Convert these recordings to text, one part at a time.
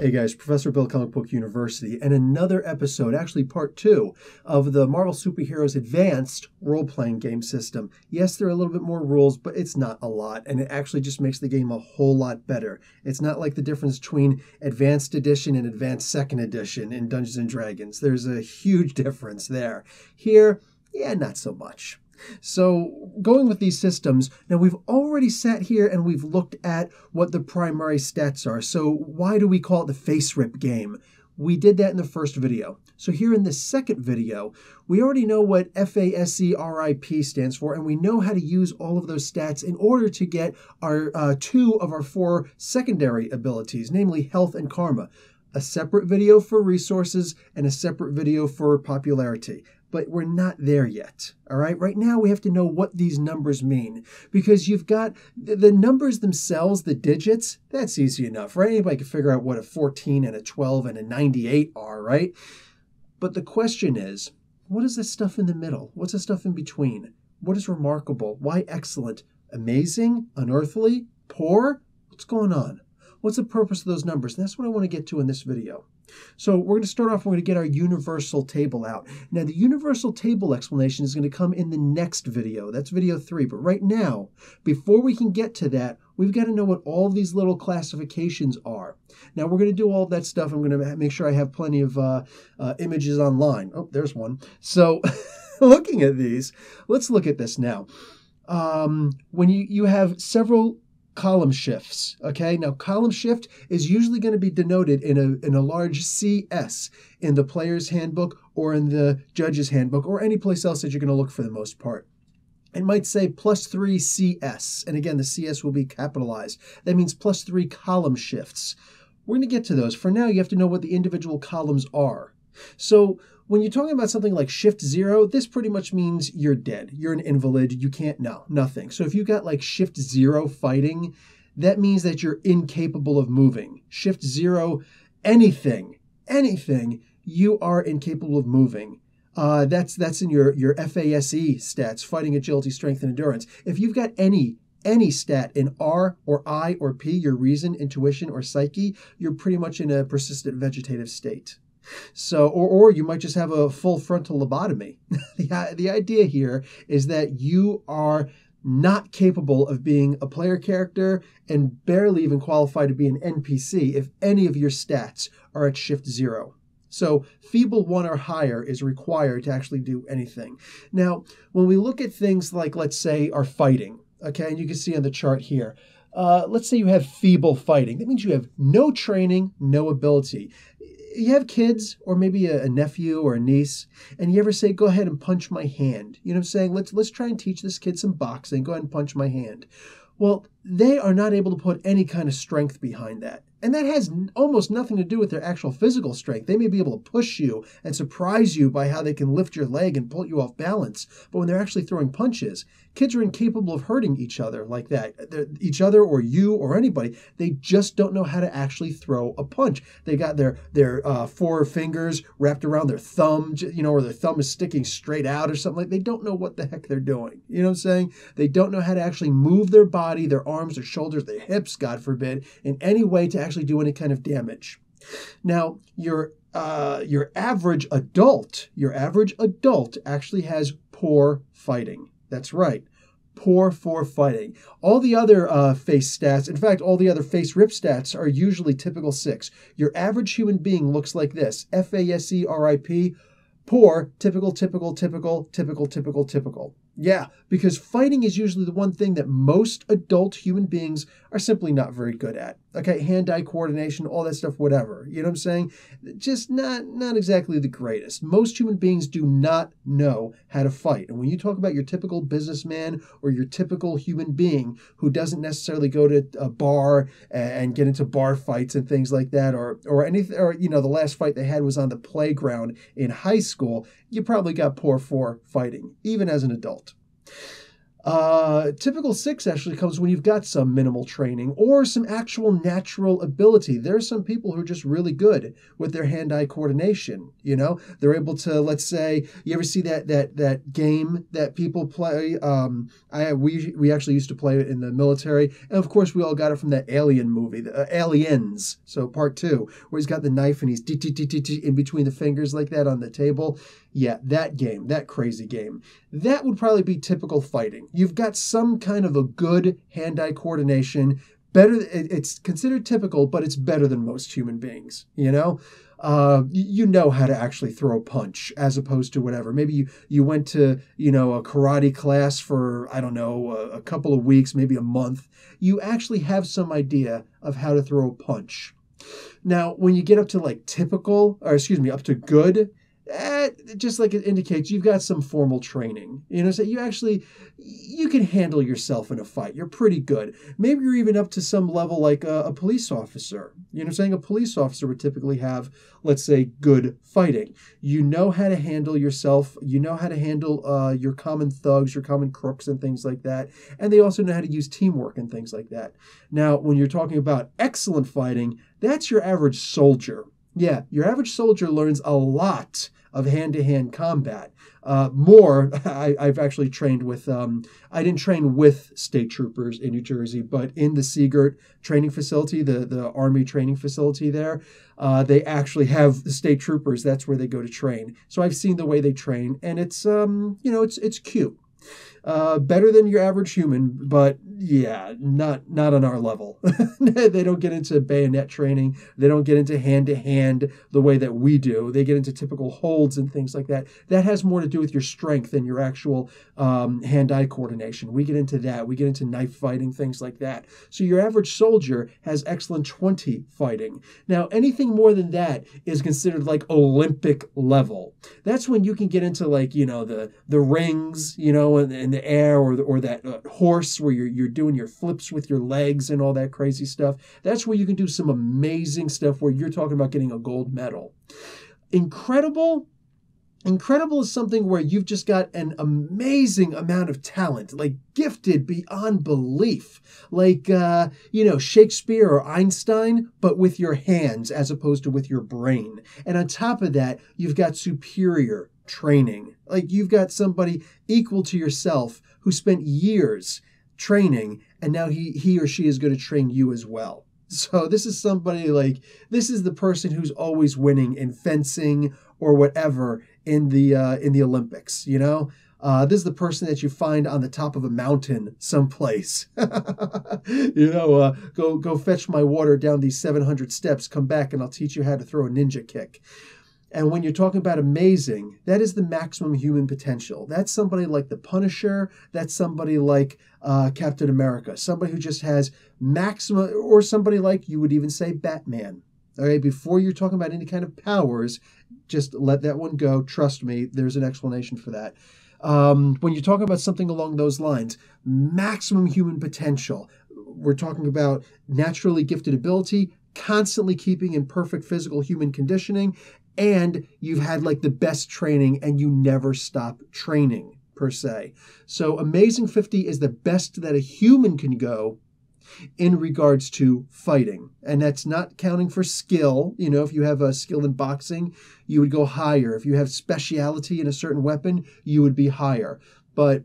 Hey guys, Professor Bill, Comic Book University, and another episode, actually part 2, of the Marvel Superheroes Advanced role-playing game system. Yes, there are a little bit more rules, but it's not a lot, and it actually just makes the game a whole lot better. It's not like the difference between Advanced Edition and Advanced Second Edition in Dungeons & Dragons. There's a huge difference there. Here, yeah, not so much. So going with these systems, now we've already sat here and we've looked at what the primary stats are. So why do we call it the face rip game? We did that in the first video. So here in the second video, we already know what FASERIP stands for, and we know how to use all of those stats in order to get our 2 of our 4 secondary abilities, namely health and karma. A separate video for resources and a separate video for popularity. But we're not there yet, all right? Right now, we have to know what these numbers mean, because you've got the numbers themselves, the digits, that's easy enough, right? Anybody can figure out what a 14 and a 12 and a 98 are, right? But the question is, what is the stuff in the middle? What's the stuff in between? What is remarkable? Why excellent? Amazing? Unearthly? Poor? What's going on? What's the purpose of those numbers? And that's what I want to get to in this video. So we're going to start off, we're going to get our universal table out. Now, the universal table explanation is going to come in the next video. That's video 3. But right now, before we can get to that, we've got to know what all these little classifications are. Now, we're going to do all that stuff. I'm going to make sure I have plenty of images online. Oh, there's one. So looking at these, let's look at this now. When you have several column shifts, okay? Now, column shift is usually going to be denoted in a large CS in the player's handbook or in the judge's handbook or any place else that you're going to look for the most part. It might say +3 CS, and again, the CS will be capitalized. That means +3 column shifts. We're going to get to those. For now, you have to know what the individual columns are. So when you're talking about something like shift 0, this pretty much means you're dead. You're an invalid. You can't, no, nothing. So if you've got like shift 0 fighting, that means that you're incapable of moving. Shift 0, anything, you are incapable of moving. That's in your FASE stats, fighting, agility, strength, and endurance. If you've got any stat in R or I or P, your reason, intuition, or psyche, you're pretty much in a persistent vegetative state. So, or you might just have a full frontal lobotomy. The idea here is that you are not capable of being a player character and barely even qualified to be an NPC if any of your stats are at shift 0. So feeble 1 or higher is required to actually do anything. Now, when we look at things like, let's say, our fighting, okay, and you can see on the chart here, let's say you have feeble fighting. That means you have no training, no ability. You have kids or maybe a nephew or a niece, and you ever say, go ahead and punch my hand. You know what I'm saying? Let's try and teach this kid some boxing. Go ahead and punch my hand. Well, they are not able to put any kind of strength behind that. And that has almost nothing to do with their actual physical strength. They may be able to push you and surprise you by how they can lift your leg and pull you off balance. But when they're actually throwing punches, kids are incapable of hurting each other like that. Each other or you or anybody. They just don't know how to actually throw a punch. They got their 4 fingers wrapped around their thumb, or their thumb is sticking straight out or something like that. They don't know what the heck they're doing. You know what I'm saying? They don't know how to actually move their body, their arms, their shoulders, their hips, God forbid, in any way to actually do any kind of damage. Now, your average adult actually has poor fighting. That's right. Poor for fighting. All the other face stats, in fact, all the other face rip stats are usually typical 6. Your average human being looks like this. FASERIP, poor, typical. Yeah, because fighting is usually the one thing that most adult human beings are simply not very good at. Okay, hand-eye coordination, all that stuff, whatever. You know what I'm saying? Just not exactly the greatest. Most human beings do not know how to fight. And when you talk about your typical businessman or your typical human being who doesn't necessarily go to a bar and get into bar fights and things like that, or anything, or the last fight they had was on the playground in high school, you probably got poor for fighting, even as an adult. Typical 6 actually comes when you've got some minimal training or some actual natural ability. There's some people who are just really good with their hand-eye coordination. You know, they're able to, let's say, you ever see that game that people play? We actually used to play it in the military, and of course we all got it from that Alien movie, Aliens. So part 2, where he's got the knife and he's in between the fingers like that on the table. Yeah, that game, that crazy game. That would probably be typical fighting. You've got some kind of a good hand-eye coordination. Better, it's considered typical, but it's better than most human beings, you know? You know how to actually throw a punch as opposed to whatever. Maybe you went to, you know, a karate class for, I don't know, a couple of weeks, maybe a month. You actually have some idea of how to throw a punch. Now, when you get up to like typical, or excuse me, up to good, just like it indicates, you've got some formal training. You know, so you can handle yourself in a fight. You're pretty good. Maybe you're even up to some level like a police officer. You know what I'm saying? A police officer would typically have, let's say, good fighting. You know how to handle yourself. You know how to handle your common thugs, your common crooks and things like that. And they also know how to use teamwork and things like that. Now, when you're talking about excellent fighting, that's your average soldier. Yeah, your average soldier learns a lot of hand-to-hand combat. I've actually trained with, I didn't train with state troopers in New Jersey, but in the Seagirt training facility, the Army training facility there, they actually have the state troopers. That's where they go to train. So I've seen the way they train, and it's, you know, it's cute. Better than your average human, but yeah, not on our level. They don't get into bayonet training. They don't get into hand-to-hand the way that we do. They get into typical holds and things like that. That has more to do with your strength than your actual hand-eye coordination. We get into that. We get into knife fighting, things like that. So your average soldier has excellent 20 fighting. Now, anything more than that is considered like Olympic level. That's when you can get into like, you know, the rings, you know, in the air, or that horse where you're doing your flips with your legs and all that crazy stuff. That's where you can do some amazing stuff where you're talking about getting a gold medal. Incredible is something where you've just got an amazing amount of talent, like gifted beyond belief, like, you know, Shakespeare or Einstein, but with your hands as opposed to with your brain. And on top of that, you've got superior training. Like you've got somebody equal to yourself who spent years training, and now he or she is going to train you as well. So this is somebody like, this is the person who's always winning in fencing or whatever in the Olympics, you know? This is the person that you find on the top of a mountain someplace. You know, go fetch my water down these 700 steps, come back and I'll teach you how to throw a ninja kick. And when you're talking about amazing, that is the maximum human potential. That's somebody like the Punisher. That's somebody like Captain America. Somebody who just has maximum, or somebody like, you would even say, Batman. Okay, before you're talking about any kind of powers, just let that one go. Trust me, there's an explanation for that. When you're talking about something along those lines, maximum human potential, we're talking about naturally gifted ability, constantly keeping in perfect physical human conditioning, and you've had like the best training and you never stop training per se. So Amazing 50 is the best that a human can go in regards to fighting. And that's not counting for skill. You know, if you have a skill in boxing, you would go higher. If you have speciality in a certain weapon, you would be higher. But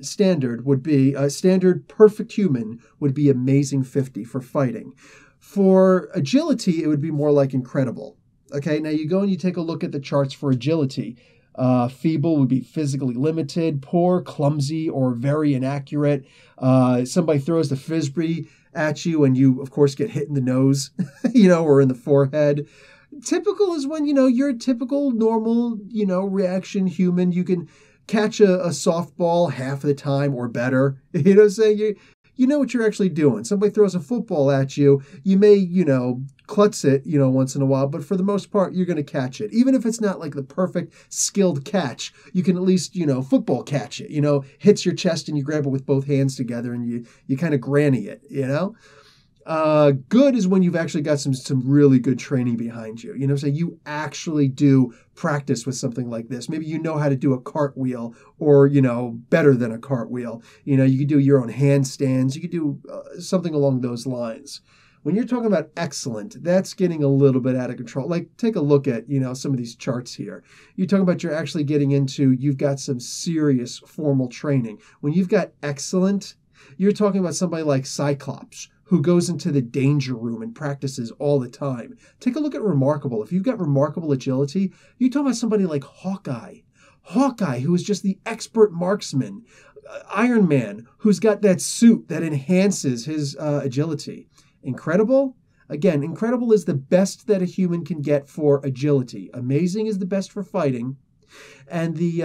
standard would be, standard perfect human would be Amazing 50 for fighting. For agility, it would be more like incredible. Okay, now you go and you take a look at the charts for agility. Feeble would be physically limited, poor, clumsy, or very inaccurate. Somebody throws the frisbee at you and you, of course, get hit in the nose, you know, or in the forehead. Typical is when, you know, you're a typical, normal, you know, reaction human. You can catch a softball half of the time or better. You know what I'm saying? You know what you're actually doing. Somebody throws a football at you, you may, you know, klutz it, you know, once in a while, but for the most part, you're going to catch it. Even if it's not like the perfect skilled catch, you can at least, you know, football catch it, you know, hits your chest and you grab it with both hands together and you kind of granny it, you know. Good is when you've actually got some really good training behind you. You know, so you actually do practice with something like this. Maybe you know how to do a cartwheel, or, you know, better than a cartwheel. You know, you could do your own handstands. You could do something along those lines. When you're talking about excellent, that's getting a little bit out of control. Like, take a look at, you know, some of these charts here. You're talking about you're actually getting into, you've got some serious formal training. When you've got excellent, you're talking about somebody like Cyclops, who goes into the danger room and practices all the time. Take a look at remarkable. If you've got remarkable agility, you talk about somebody like Hawkeye. Hawkeye, who is just the expert marksman. Iron Man, who's got that suit that enhances his agility. Incredible? Again, incredible is the best that a human can get for agility. Amazing is the best for fighting. And the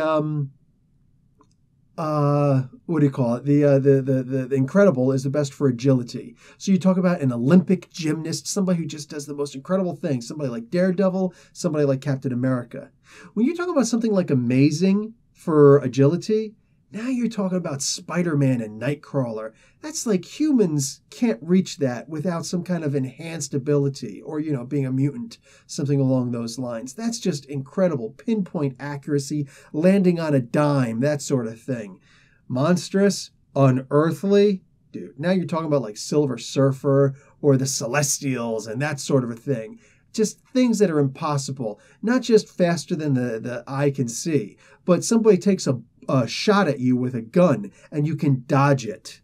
what do you call it? The incredible is the best for agility. So you talk about an Olympic gymnast, somebody who just does the most incredible things, somebody like Daredevil, somebody like Captain America. When you talk about something like amazing for agility, now you're talking about Spider-Man and Nightcrawler. That's like humans can't reach that without some kind of enhanced ability, or, you know, being a mutant, something along those lines. That's just incredible. Pinpoint accuracy, landing on a dime, that sort of thing. Monstrous, unearthly. Dude, now you're talking about like Silver Surfer or the Celestials and that sort of a thing. Just things that are impossible. Not just faster than the eye can see, but somebody takes a shot at you with a gun and you can dodge it.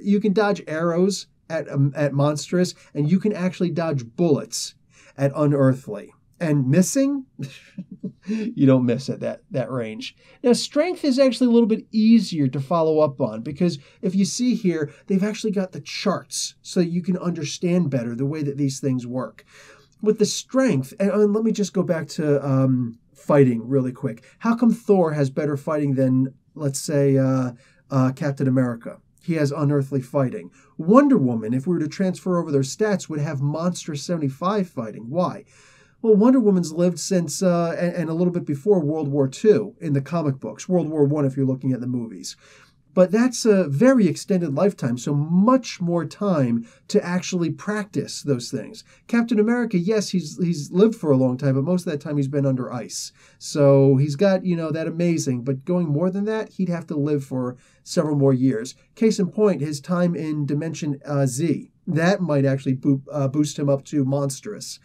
You can dodge arrows at monstrous, and you can actually dodge bullets at unearthly. And missing, you don't miss at that range. Now, strength is actually a little bit easier to follow up on, because if you see here, they've actually got the charts so you can understand better the way that these things work. With the strength, and let me just go back to fighting really quick. How come Thor has better fighting than, let's say, Captain America? He has unearthly fighting. Wonder Woman, if we were to transfer over their stats, would have monstrous 75 fighting. Why? Well, Wonder Woman's lived since, and a little bit before World War II in the comic books. World War I if you're looking at the movies. But that's a very extended lifetime, so much more time to actually practice those things. Captain America, yes, he's lived for a long time, but most of that time he's been under ice. So he's got, you know, that amazing, but going more than that, he'd have to live for several more years. Case in point, his time in Dimension Z. That might actually boost him up to monstrous.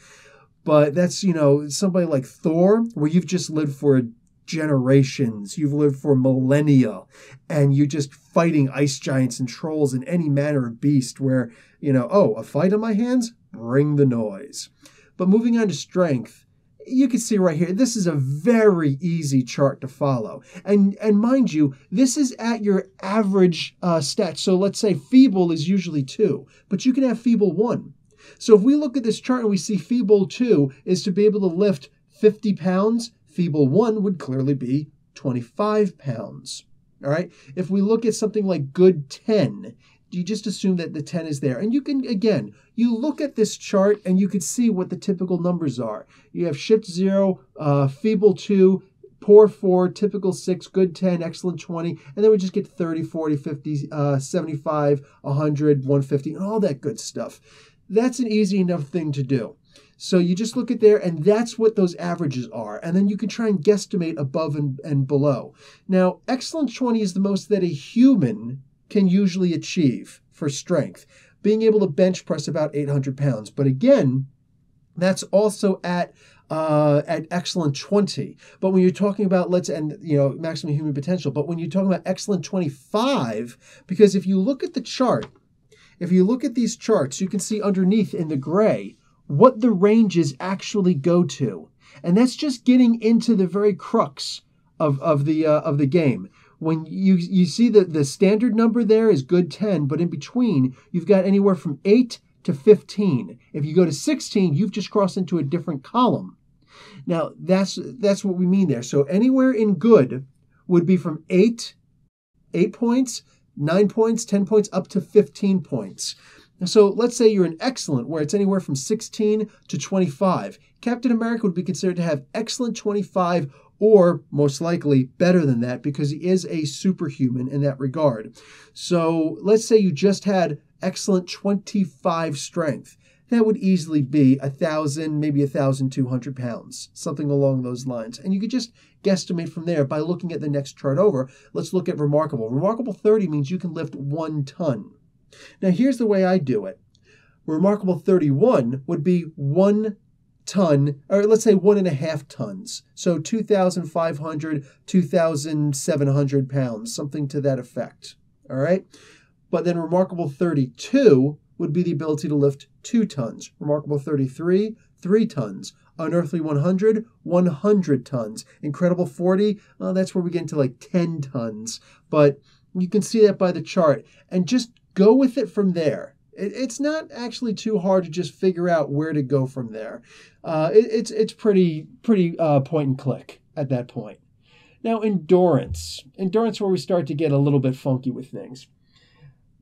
But that's, you know, somebody like Thor, where you've just lived for generations, you've lived for millennia, and you're just fighting ice giants and trolls and any manner of beast where, you know, oh, a fight on my hands? Bring the noise. But moving on to strength, you can see right here, this is a very easy chart to follow. And mind you, this is at your average stat. So let's say feeble is usually 2, but you can have feeble 1. So if we look at this chart and we see feeble 2 is to be able to lift 50 pounds, feeble 1 would clearly be 25 pounds. All right. If we look at something like good 10, you just assume that the 10 is there. And you can, again, you look at this chart and you can see what the typical numbers are. You have shift 0, feeble 2, poor 4, typical 6, good 10, excellent 20. And then we just get 30, 40, 50, 75, 100, 150, and all that good stuff. That's an easy enough thing to do. So you just look at there, and that's what those averages are. And then you can try and guesstimate above and below. Now, excellent 20 is the most that a human can usually achieve for strength, being able to bench press about 800 pounds. But again, that's also at excellent 20. But when you're talking about, maximum human potential, but when you're talking about excellent 25, because if you look at the chart, if you look at these charts, you can see underneath in the gray what the ranges actually go to. And that's just getting into the very crux of the game. When you see the standard number there is good 10, but in between, you've got anywhere from 8 to 15. If you go to 16, you've just crossed into a different column. Now, that's what we mean there. So anywhere in good would be from 8 points, 9 points, 10 points, up to 15 points. So let's say you're an excellent, where it's anywhere from 16 to 25. Captain America would be considered to have excellent 25, or most likely better than that, because he is a superhuman in that regard. So let's say you just had excellent 25 strength. That would easily be 1,000, maybe 1,200 pounds, something along those lines. And you could just guesstimate from there by looking at the next chart over. Let's look at remarkable. Remarkable 30 means you can lift 1 ton. Now, here's the way I do it. Remarkable 31 would be 1 ton, or let's say 1.5 tons. So 2,500, 2,700 pounds, something to that effect. All right. But then remarkable 32 would be the ability to lift 2 tons. Remarkable 33, 3 tons. Unearthly 100, 100 tons. Incredible 40, that's where we get into like 10 tons. But you can see that by the chart. And just go with it from there. It's not actually too hard to just figure out where to go from there. It's pretty point and click at that point. Now, endurance. Endurance where we start to get a little bit funky with things.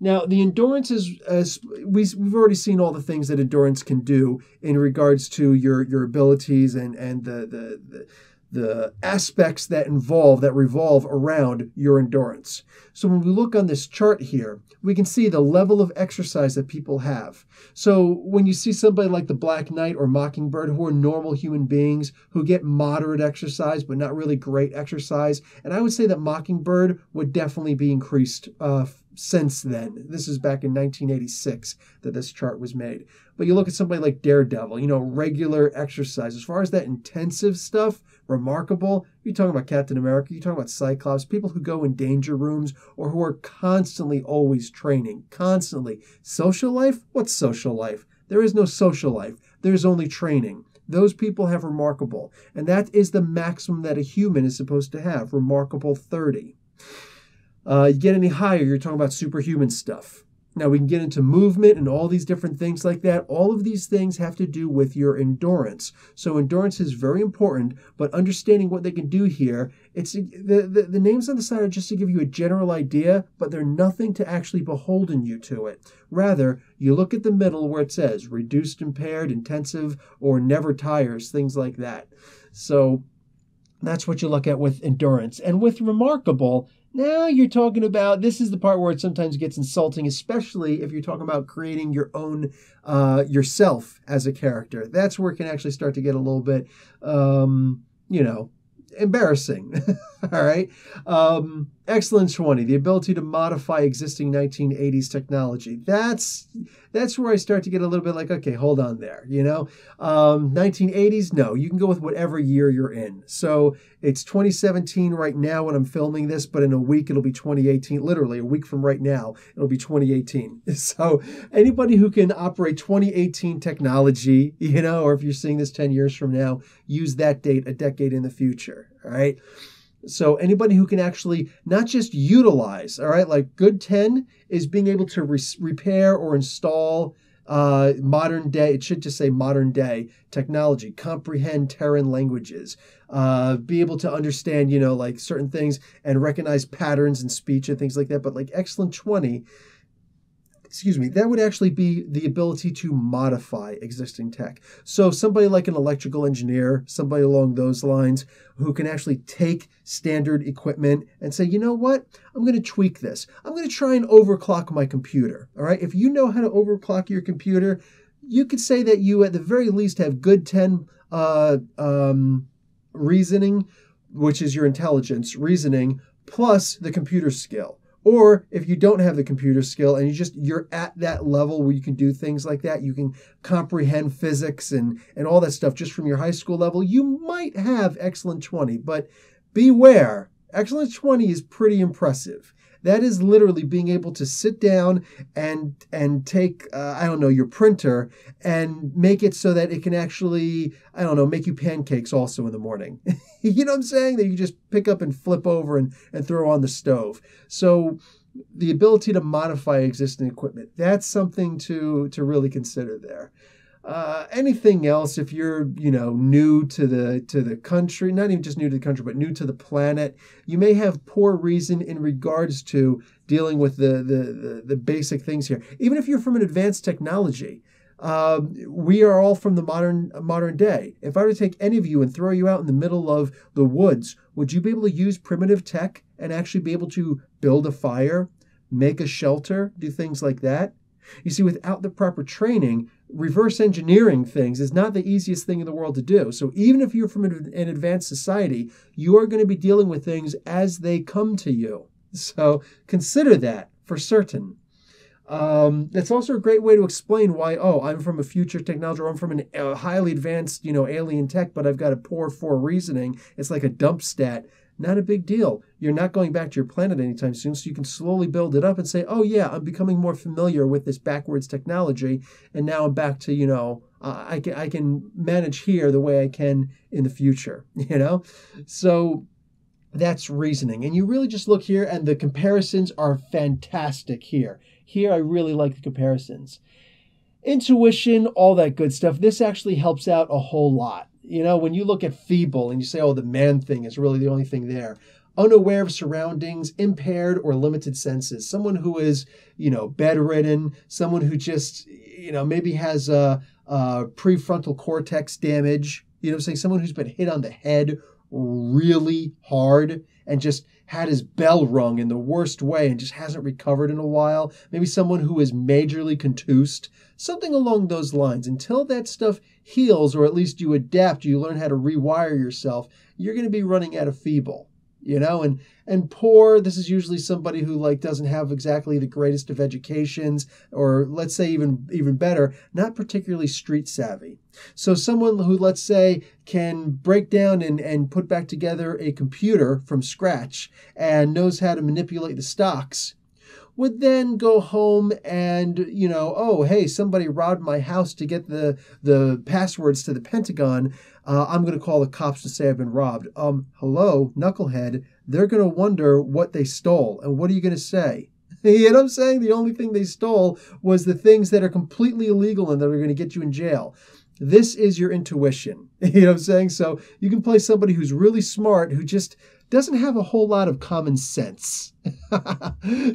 Now, the endurance is, as we've already seen all the things that endurance can do in regards to your abilities and the aspects that revolve around your endurance. So when we look on this chart here, we can see the level of exercise that people have. So when you see somebody like the Black Knight or Mockingbird, who are normal human beings who get moderate exercise but not really great exercise, and I would say that Mockingbird would definitely be increased since then. This is back in 1986 that this chart was made. But you look at somebody like Daredevil, regular exercise. As far as that intensive stuff, remarkable, you're talking about Captain America, you're talking about Cyclops, people who go in danger rooms or who are constantly always training, constantly. Social life? What's social life? There is no social life. There's only training. Those people have remarkable. And that is the maximum that a human is supposed to have, remarkable 30. You get any higher, you're talking about superhuman stuff. Now, we can get into movement and all these different things like that. All of these things have to do with your endurance. So endurance is very important, but understanding what they can do here, it's the names on the side are just to give you a general idea, but they're nothing to actually beholden you to it. Rather, you look at the middle where it says reduced, impaired, intensive, or never tires, things like that. So that's what you look at with endurance. And with remarkable, now you're talking about, this is the part where it sometimes gets insulting, especially if you're talking about creating your own, yourself as a character. That's where it can actually start to get a little bit, embarrassing. All right. Excellence 20, the ability to modify existing 1980s technology. That's where I start to get a little bit like, okay, hold on there. 1980s, no, you can go with whatever year you're in. So it's 2017 right now when I'm filming this, but in a week it'll be 2018. Literally a week from right now, it'll be 2018. So anybody who can operate 2018 technology, or if you're seeing this 10 years from now, use that date a decade in the future. All right. So anybody who can actually not just utilize, all right, like good 10 is being able to repair or install modern day, it should just say modern day technology, comprehend Terran languages, be able to understand, like certain things and recognize patterns in speech and things like that. But like excellent 20, that would actually be the ability to modify existing tech. So somebody like an electrical engineer, somebody along those lines, who can actually take standard equipment and say, you know what, I'm going to tweak this. I'm going to try and overclock my computer. All right. If you know how to overclock your computer, you could say that you at the very least have good 10 reasoning, which is your intelligence, reasoning, plus the computer skill. Or if you don't have the computer skill and you're at that level where you can do things like that, you can comprehend physics and all that stuff just from your high school level, you might have excellent 20. But beware, excellent 20 is pretty impressive. That is literally being able to sit down and take, your printer and make it so that it can actually, make you pancakes also in the morning. You know what I'm saying? That you just pick up and flip over and throw on the stove. So the ability to modify existing equipment, that's something to really consider there. Anything else, if you're, new to the country, not even just new to the country, but new to the planet, you may have poor reason in regards to dealing with the basic things here. Even if you're from an advanced technology, we are all from the modern day. If I were to take any of you and throw you out in the middle of the woods, would you be able to use primitive tech and actually be able to build a fire, make a shelter, do things like that? You see, without the proper training, reverse engineering things is not the easiest thing in the world to do. So even if you're from an advanced society, you are going to be dealing with things as they come to you. So consider that for certain. That's also a great way to explain why, I'm from a future technology, or I'm from a highly advanced, alien tech, but I've got a poor 4 reasoning. It's like a dump stat. Not a big deal. You're not going back to your planet anytime soon, so you can slowly build it up and say, oh yeah, I'm becoming more familiar with this backwards technology, and now I'm back to, I can manage here the way I can in the future, So that's reasoning. And you really just look here, and the comparisons are fantastic here. Here, I really like the comparisons. Intuition, all that good stuff. This actually helps out a whole lot. When you look at feeble and you say, the man thing is really the only thing there. Unaware of surroundings, impaired or limited senses. Someone who is, bedridden. Someone who just, maybe has a prefrontal cortex damage. Saying someone who's been hit on the head really hard and just had his bell rung in the worst way and just hasn't recovered in a while. Maybe someone who is majorly contused. Something along those lines. Until that stuff heals, or at least you adapt, you learn how to rewire yourself, you're going to be running out of feeble. And poor, this is usually somebody who doesn't have exactly the greatest of educations, or let's say even better, not particularly street savvy. So someone who, let's say, can break down and put back together a computer from scratch and knows how to manipulate the stocks, would then go home and, hey, somebody robbed my house to get the passwords to the Pentagon. I'm going to call the cops to say I've been robbed. Hello, knucklehead. They're going to wonder what they stole. And what are you going to say? You know what I'm saying? The only thing they stole was the things that are completely illegal and that are going to get you in jail. This is your intuition. You know what I'm saying? So you can play somebody who's really smart, who just doesn't have a whole lot of common sense.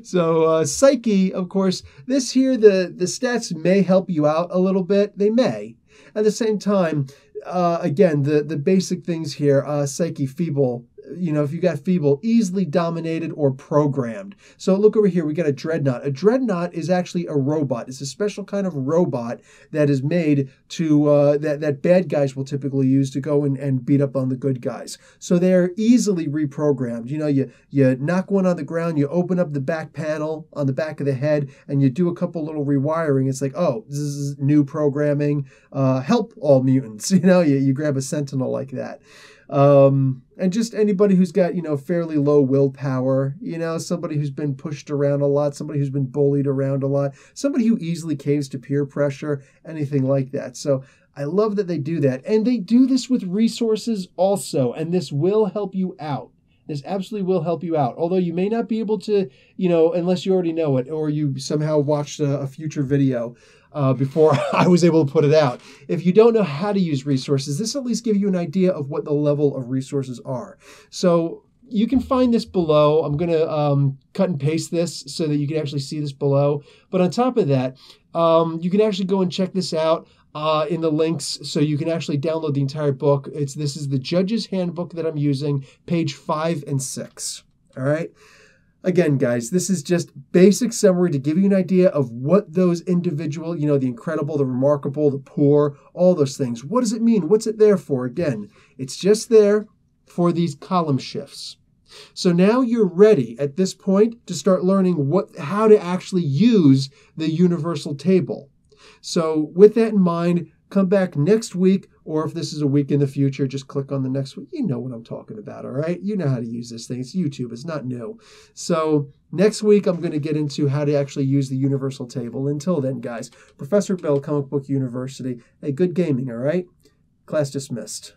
So Psyche, of course, this here, the stats may help you out a little bit. They may. At the same time, again, the basic things here, Psyche, feeble, if you got feeble, easily dominated or programmed. So look over here, we got a dreadnought. A dreadnought is actually a robot. It's a special kind of robot that is made to, that bad guys will typically use to go and beat up on the good guys. So they're easily reprogrammed. You knock one on the ground, you open up the back panel on the back of the head, and you do a couple little rewiring. It's like, this is new programming. Help all mutants. You grab a sentinel like that. And just anybody who's got, fairly low willpower, somebody who's been pushed around a lot, somebody who's been bullied around a lot, somebody who easily caves to peer pressure, anything like that. So I love that they do that. And they do this with resources also, and this will help you out. This absolutely will help you out. Although you may not be able to, unless you already know it, or you somehow watched a future video before I was able to put it out. If you don't know how to use resources, this will at least give you an idea of what the level of resources are. So you can find this below. I'm going to cut and paste this so that you can actually see this below. But on top of that, you can actually go and check this out in the links, so you can actually download the entire book. This is the Judge's Handbook that I'm using, page 5 and 6. All right. Again, guys, this is just basic summary to give you an idea of what those individual, the incredible, the remarkable, the poor, all those things. What does it mean? What's it there for? Again, it's just there for these column shifts. So now you're ready at this point to start learning how to actually use the universal table. So with that in mind, come back next week, or if this is a week in the future, just click on the next one. You know what I'm talking about, all right? You know how to use this thing. It's YouTube. It's not new. So next week, I'm going to get into how to actually use the universal table. Until then, guys, Professor Bill, Comic Book University. Hey, good gaming, all right? Class dismissed.